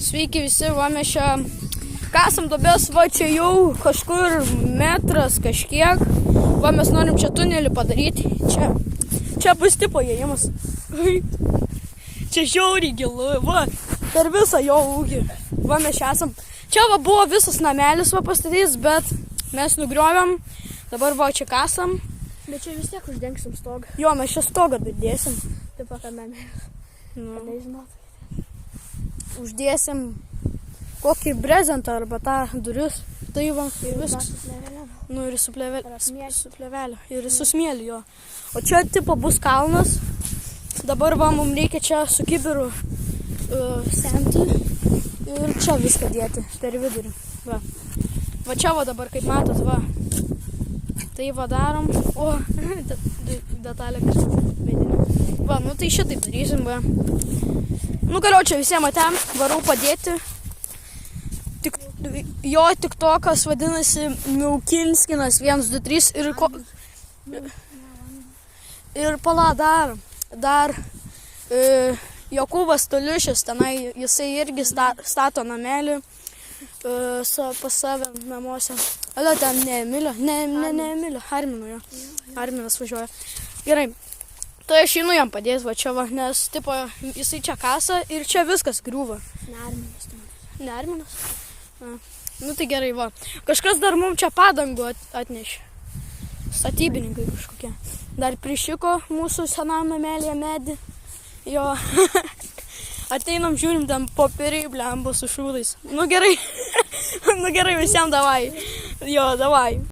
Sveiki visi, va mes čia kasam duobės, va čia jau kažkur metras kažkiek. Va mes norim čia tunelį padaryti. Čia bus tipo įėjimas. Čia žiauriai gilu, va, per visą jo ūgį. Va mes čia esam. Čia va buvo visas namelis va pastatys, bet mes nugriovėm. Dabar va čia kasam. Bet čia vis tiek uždengsim stogą. Jo, mes čia stogą dėsim. Taip pat namelis. Nu. Nežinot. Uždėsim kokį brezentą arba tą duris. Tai va, ir viskas. Nu ir su plėvelė. Ir su smėliu jo. O čia tipo bus kalnas. Dabar va, mums reikia čia su kibiru semti. Ir čia viską dėti per vidurį. Va. Va čia va dabar, kaip matot, va. Tai va darom. O, detalė medinė. Va, nu tai šitaip darysim, va. Nu, karočią visiems atėm, varau padėti. Jo tiktokas vadinasi Miaukinskinas 123 ir pala dar Jokūbas Toliušis, tenai jisai irgi stato namelį pas save namuose. Alio, ten ne Emilio, Armino jo. Arminas važiuoja. Gerai. Tai aš einu jam padėti, va čia va, nes tipo jisai čia kasa ir čia viskas griūva. Ne Arminas? Nu tai gerai, va. Kažkas dar mums čia padangų atnešė. Statybininkai kažkokie. Dar prišiko mūsų senam namelėje medį. Jo. Ateinam, žiūrim, ten popieriai blemba su šūdais. Nu gerai. Nu gerai, visiems davai. Jo, davai.